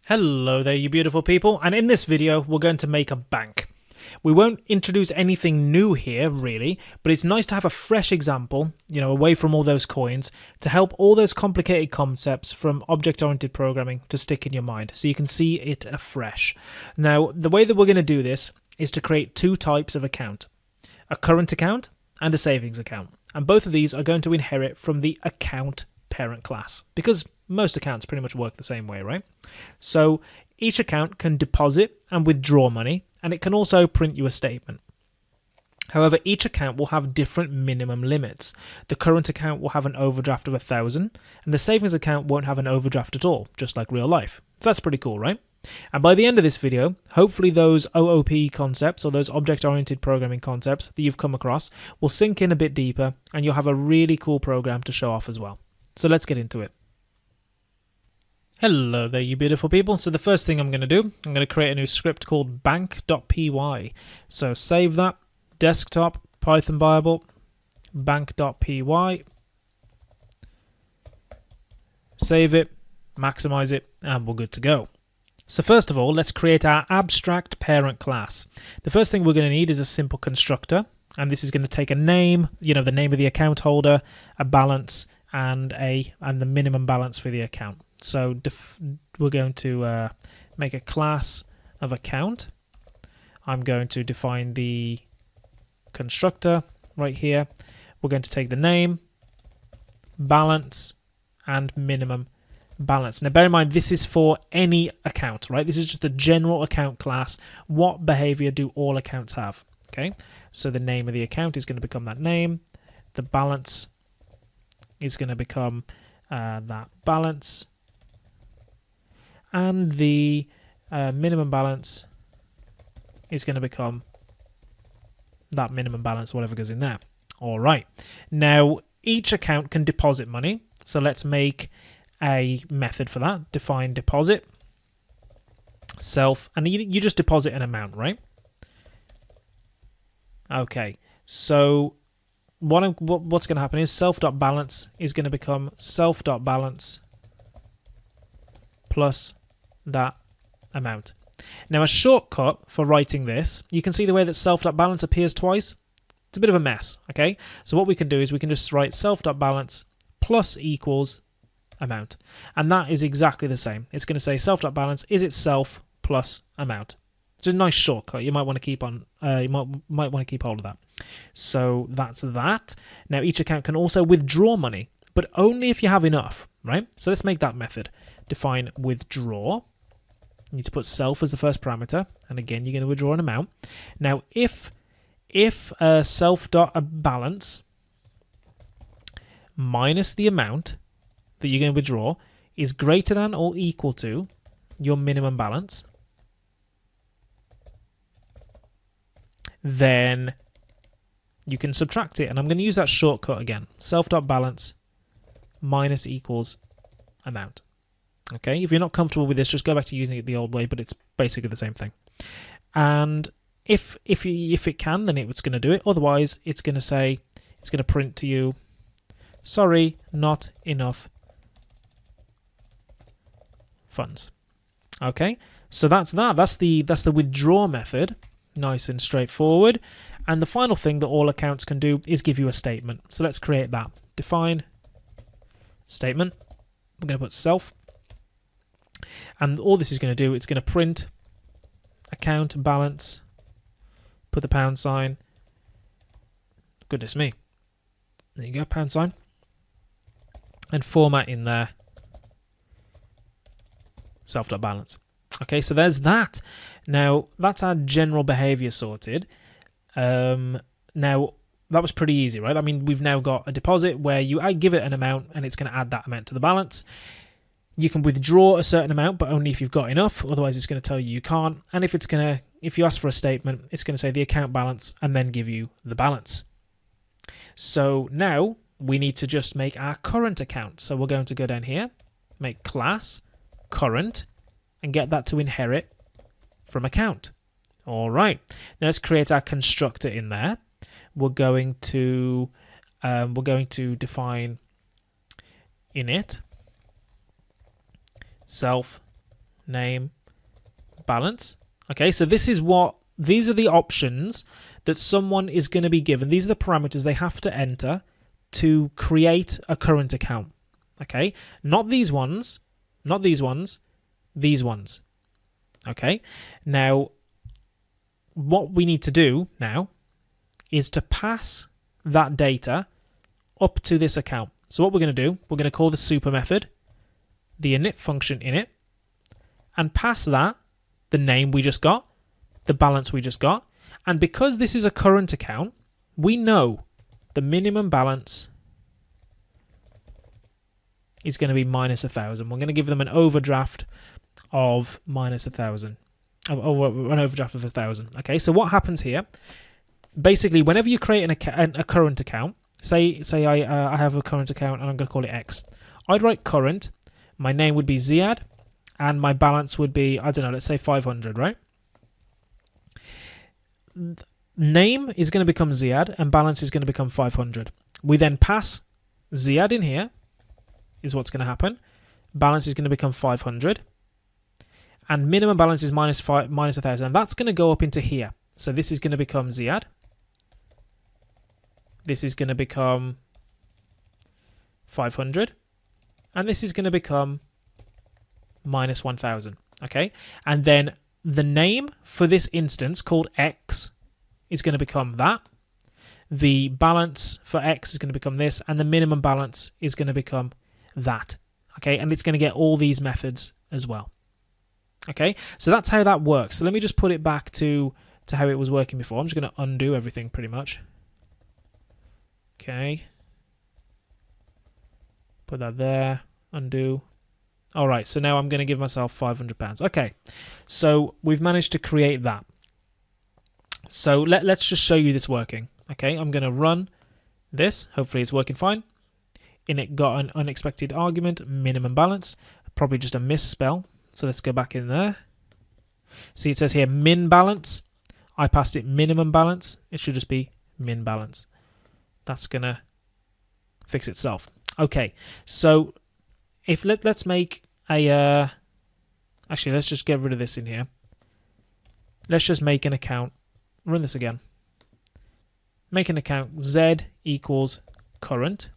Hello there, you beautiful people, and in this video we're going to make a bank. We won't introduce anything new here really, but it's nice to have a fresh example, away from all those coins, to help all those complicated concepts from object-oriented programming to stick in your mind so you can see it afresh. Now, the way that we're going to do this is to create two types of account: a current account and a savings account, and both of these are going to inherit from the account parent class, because most accounts pretty much work the same way, right? So each account can deposit and withdraw money, and it can also print you a statement. However, each account will have different minimum limits. The current account will have an overdraft of 1,000, and the savings account won't have an overdraft at all, just like real life. So that's pretty cool, right? And by the end of this video, hopefully those OOP concepts, or those object-oriented programming concepts that you've come across, will sink in a bit deeper, and you'll have a really cool program to show off as well. So let's get into it. Hello there, you beautiful people. So the first thing I'm going to do, I'm going to create a new script called bank.py. So save that, desktop, Python Bible, bank.py. Save it, maximize it, and we're good to go. So first of all, let's create our abstract parent class. The first thing we're going to need is a simple constructor, and this is going to take a name, the name of the account holder, a balance, and the minimum balance for the account. So we're going to make a class of account. I'm going to define the constructor right here. We're going to take the name, balance, and minimum balance. Now bear in mind, this is for any account, right? This is just the general account class. What behavior do all accounts have? Okay, so the name of the account is going to become that name. The balance is going to become that balance. And the minimum balance is going to become that minimum balance, whatever goes in there. All right. Now, each account can deposit money. So let's make a method for that. Define deposit, self, and you just deposit an amount, right? Okay. So what's going to happen is self.balance is going to become self.balance plus that amount. Now, a shortcut for writing this, you can see the way that self.balance appears twice. It's a bit of a mess, okay? So what we can do is we can just write self.balance plus equals amount. And that is exactly the same. It's going to say self.balance is itself plus amount. It's a nice shortcut. You might want to keep on. You might want to keep hold of that. So that's that. Now each account can also withdraw money, but only if you have enough, right? So let's make that method. Define withdraw. You need to put self as the first parameter, and again you're going to withdraw an amount. Now if self.balance minus the amount that you're going to withdraw is greater than or equal to your minimum balance, then you can subtract it. And I'm going to use that shortcut again. Self.balance minus equals amount. Okay, if you're not comfortable with this, just go back to using it the old way, but it's basically the same thing. And if it can, then it's going to do it. Otherwise, it's going to print to you, sorry, not enough funds. Okay, so that's that. That's the withdraw method. Nice and straightforward. And the final thing that all accounts can do is give you a statement. So let's create that. Define statement. I'm going to put self. And all this is going to do, it's going to print account balance, put the pound sign. Goodness me. There you go, pound sign. And format in there self.balance. Okay, so there's that. Now, that's our general behavior sorted. Now, that was pretty easy, right? I mean, we've now got a deposit where I give it an amount and it's going to add that amount to the balance. You can withdraw a certain amount, but only if you've got enough. Otherwise, it's going to tell you can't. And if you ask for a statement, it's going to say the account balance and then give you the balance. So now we need to just make our current account. So we're going to go down here, make class current, and get that to inherit from account. All right. Now let's create our constructor in there. We're going to define init self name, balance. Okay, so these are the options that someone is going to be given. These are the parameters they have to enter to create a current account. Okay, not these ones, not these ones, these ones. Okay, now what we need to do now is to pass that data up to this account. So what we're going to do, we're going to call the super method, the init function init, and pass that the name we just got, the balance we just got. And because this is a current account, we know the minimum balance is going to be minus 1,000. We're going to give them an overdraft of minus 1,000. Or an overdraft of 1,000. Okay, so what happens here? Basically, whenever you create a current account, say I have a current account and I'm going to call it X. I'd write current. My name would be Ziad, and my balance would be, I don't know, let's say 500, right? Name is going to become Ziad, and balance is going to become 500. We then pass Ziad in here, is what's going to happen. Balance is going to become 500. And minimum balance is minus 1,000. And that's going to go up into here. So this is going to become Ziad. This is going to become 500. And this is going to become minus 1,000. Okay. And then the name for this instance called X is going to become that. The balance for X is going to become this. And the minimum balance is going to become that. Okay. And it's going to get all these methods as well. Okay, so that's how that works. So let me just put it back to how it was working before. I'm just going to undo everything pretty much. Okay. Put that there. Undo. All right, so now I'm going to give myself £500. Okay, so we've managed to create that. So let's just show you this working. Okay, I'm going to run this. Hopefully it's working fine. Init got an unexpected argument, minimum balance. Probably just a misspell. So let's go back in there. See, it says here min balance. I passed it minimum balance. It should just be min balance. That's going to fix itself. Okay, so if let's make a... actually, let's just get rid of this in here. Let's just make an account. Run this again. Make an account Z equals current.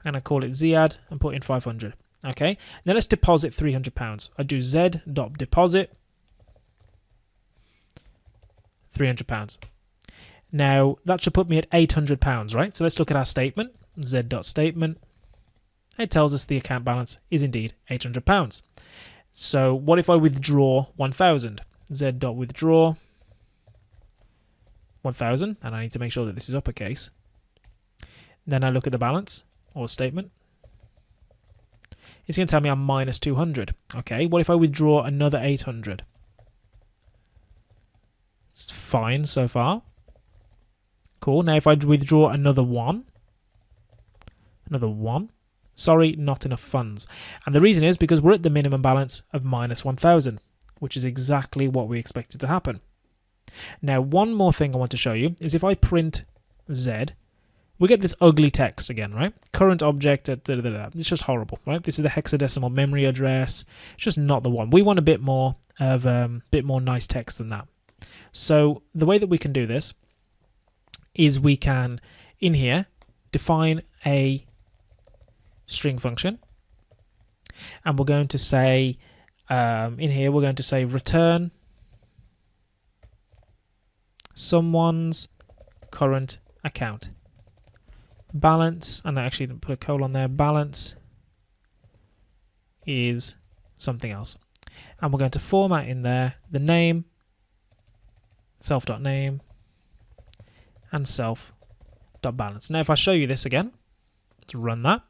And I call it Ziad and put in 500. Okay, now let's deposit £300. I do z.deposit £300. Now that should put me at £800, right? So let's look at our statement, z.statement. It tells us the account balance is indeed £800. So what if I withdraw 1,000? z.withdraw 1,000, and I need to make sure that this is uppercase. Then I look at the balance or statement. It's going to tell me I'm minus 200. Okay, what if I withdraw another 800? It's fine so far. Cool. Now if I withdraw another one. Sorry, not enough funds. And the reason is because we're at the minimum balance of minus 1,000, which is exactly what we expected to happen. Now, one more thing I want to show you is if I print Z, we get this ugly text again, right? Current object, it's just horrible, right? This is the hexadecimal memory address. It's just not the one. We want a bit more of nice text than that. So the way that we can do this is we can, in here, define a string function. And we're going to say, in here, we're going to say return someone's current account. Balance, and I actually put a colon there, balance is something else. And we're going to format in there the name, self.name, and self.balance. Now if I show you this again, let's run that.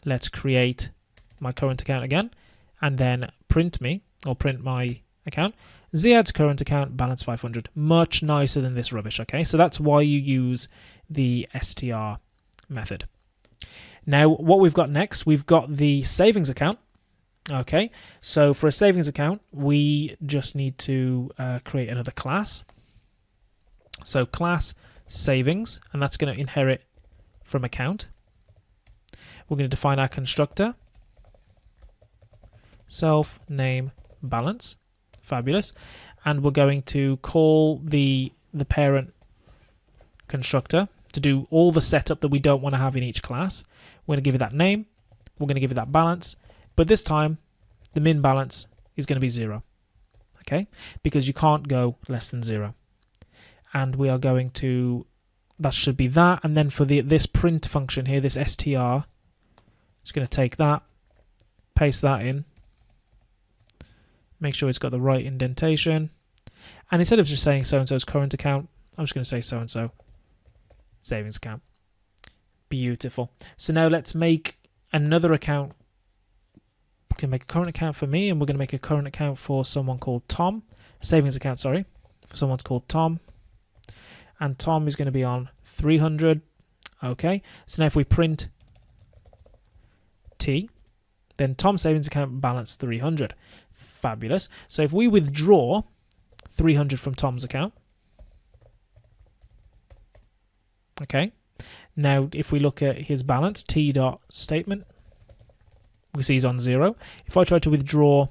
Let's create my current account again, and then print my account. Ziad's current account, balance 500. Much nicer than this rubbish, okay? So that's why you use the str method. Now, what we've got next, we've got the savings account. Okay, so for a savings account, we just need to create another class. So class savings, and that's going to inherit from account. We're going to define our constructor, self, name, balance. Fabulous. And we're going to call the parent constructor to do all the setup that we don't want to have in each class. We're going to give it that name. We're going to give it that balance. But this time, the min balance is going to be 0. Okay? Because you can't go less than 0. And we are going to, that should be that. And then for this print function here, this str, just going to take that, paste that in, make sure it's got the right indentation. And instead of just saying so-and-so's current account, I'm just going to say so-and-so savings account. Beautiful. So now let's make another account. We can make a current account for me, and we're going to make a current account for someone called Tom. A savings account, sorry, for someone called Tom. And Tom is going to be on 300. Okay. So now if we print T, then Tom's savings account balance 300. Fabulous. So if we withdraw 300 from Tom's account, okay. Now if we look at his balance, T dot statement, we see he's on 0. If I try to withdraw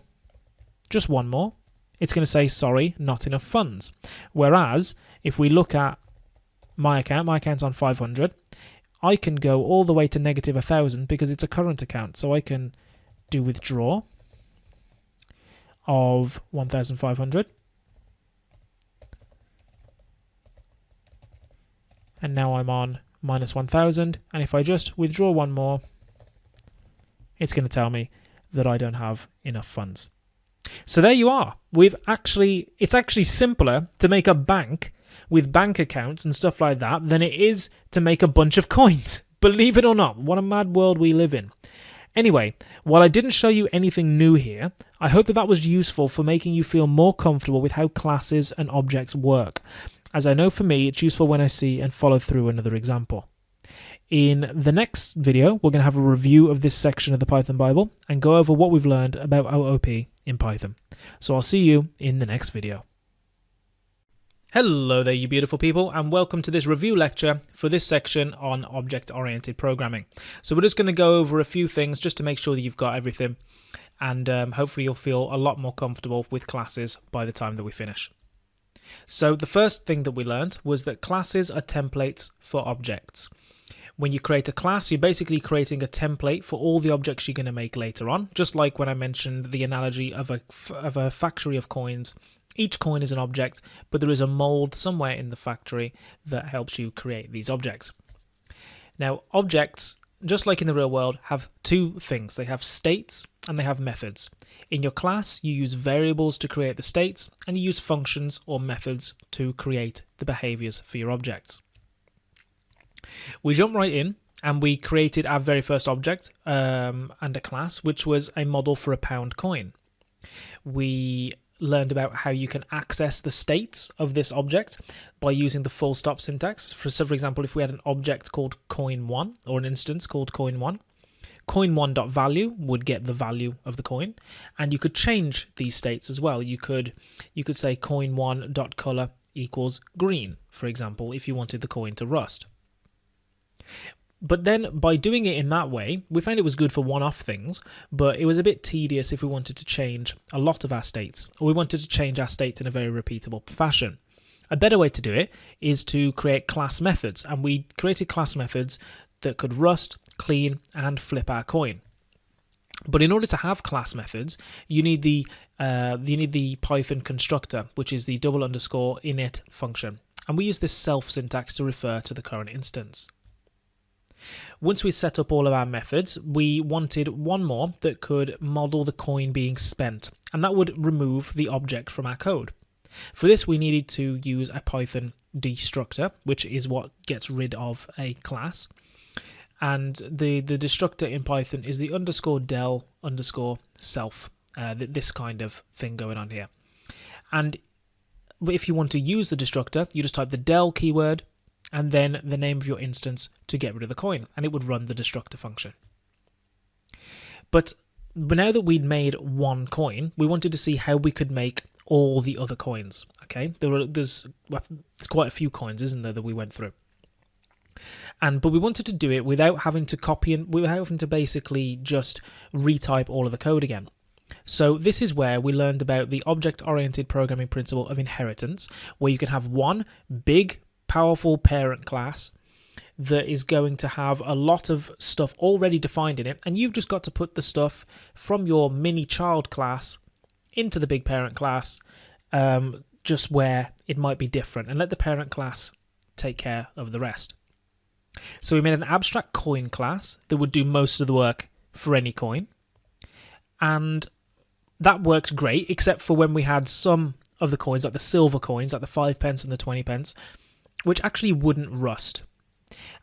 just one more, it's going to say, sorry, not enough funds. Whereas if we look at my account's on 500, I can go all the way to negative 1,000 because it's a current account. So I can do withdraw of 1,500. And now I'm on minus 1,000. And if I just withdraw one more, it's going to tell me that I don't have enough funds. So there you are. It's actually simpler to make a bank with bank accounts and stuff like that than it is to make a bunch of coins. Believe it or not, what a mad world we live in. Anyway, while I didn't show you anything new here, I hope that was useful for making you feel more comfortable with how classes and objects work. As I know for me, it's useful when I see and follow through another example. In the next video, we're going to have a review of this section of the Python Bible and go over what we've learned about OOP in Python. So I'll see you in the next video. Hello there, you beautiful people, and welcome to this review lecture for this section on object-oriented programming. So we're just going to go over a few things just to make sure that you've got everything, and hopefully you'll feel a lot more comfortable with classes by the time that we finish. So the first thing that we learned was that classes are templates for objects. When you create a class, you're basically creating a template for all the objects you're going to make later on, just like when I mentioned the analogy of a factory of coins. Each coin is an object, but there is a mold somewhere in the factory that helps you create these objects. Now, objects, just like in the real world, have two things. They have states and they have methods. In your class, you use variables to create the states, and you use functions or methods to create the behaviors for your objects. We jump right in, and we created our very first object and a class, which was a model for a pound coin. We learned about how you can access the states of this object by using the full stop syntax. So for example, if we had an object called coin1 or an instance called coin1, coin1.value would get the value of the coin, and you could change these states as well. You could say coin1.color equals green, for example, if you wanted the coin to rust. But then by doing it in that way, we found it was good for one-off things, but it was a bit tedious if we wanted to change a lot of our states, or we wanted to change our states in a very repeatable fashion. A better way to do it is to create class methods, and we created class methods that could rust, clean, and flip our coin. But in order to have class methods, you need the Python constructor, which is the _init function, and we use this self syntax to refer to the current instance. Once we set up all of our methods, we wanted one more that could model the coin being spent, and that would remove the object from our code. For this, we needed to use a Python destructor, which is what gets rid of a class. And the destructor in Python is the _del_self, this kind of thing going on here. And if you want to use the destructor, you just type the del keyword and then the name of your instance to get rid of the coin, and it would run the destructor function. But now that we'd made one coin, we wanted to see how we could make all the other coins. Okay, there's quite a few coins, isn't there, that we went through. But we wanted to do it without having to copy and without having to basically just retype all of the code again. So this is where we learned about the object-oriented programming principle of inheritance, where you can have one big, powerful parent class that is going to have a lot of stuff already defined in it, and you've just got to put the stuff from your mini child class into the big parent class, just where it might be different, and let the parent class take care of the rest. So we made an abstract coin class that would do most of the work for any coin, and that worked great, except for when we had some of the coins, like the silver coins, like the 5p and the 20p, which actually wouldn't rust.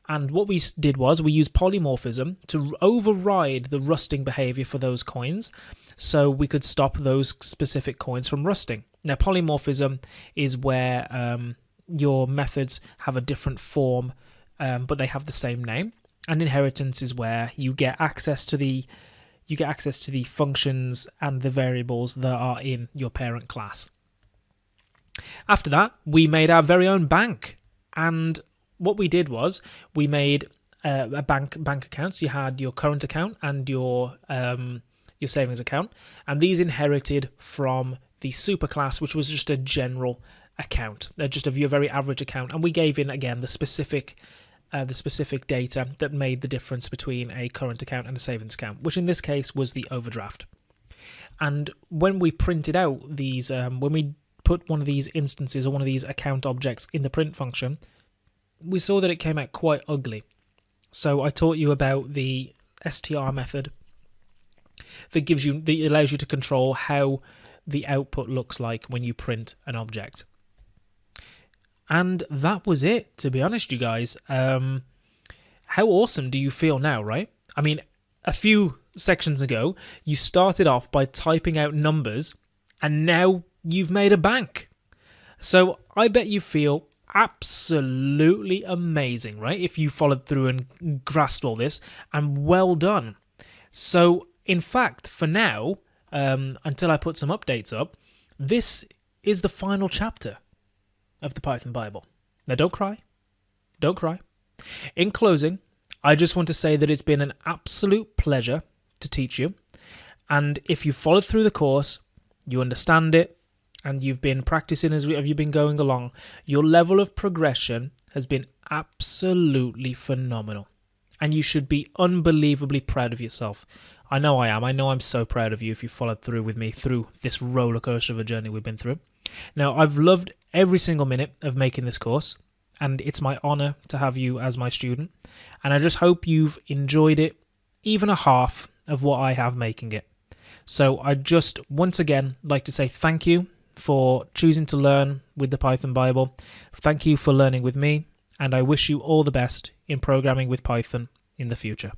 And what we did was we used polymorphism to override the rusting behavior for those coins, so we could stop those specific coins from rusting. Now, polymorphism is where your methods have a different form, but they have the same name. And inheritance is where you get access to the functions and the variables that are in your parent class. After that, we made our very own bank, and what we did was we made a bank account. So you had your current account and your savings account, and these inherited from the superclass, which was just a general account. They're just your very average account, and we gave in again the specific data that made the difference between a current account and a savings account, which in this case was the overdraft. And when we printed out these, when we put one of these instances or one of these account objects in the print function, we saw that it came out quite ugly. So I taught you about the str method that allows you to control how the output looks like when you print an object. And that was it, to be honest, you guys. How awesome do you feel now, right? I mean, a few sections ago, you started off by typing out numbers, and now you've made a bank. So I bet you feel absolutely amazing, right? If you followed through and grasped all this, and well done. So, in fact, for now, until I put some updates up, this is the final chapter of the Python Bible. Now, don't cry. Don't cry. In closing, I just want to say that it's been an absolute pleasure to teach you. And if you followed through the course, you understand it, and you've been practicing as you've been going along, your level of progression has been absolutely phenomenal. And you should be unbelievably proud of yourself. I know I am. I know I'm so proud of you if you followed through with me through this roller coaster of a journey we've been through. Now, I've loved every single minute of making this course, and it's my honor to have you as my student. And I just hope you've enjoyed it, even a half of what I have making it. So I just once again like to say thank you for choosing to learn with the Python Bible. Thank you for learning with me, and I wish you all the best in programming with Python in the future.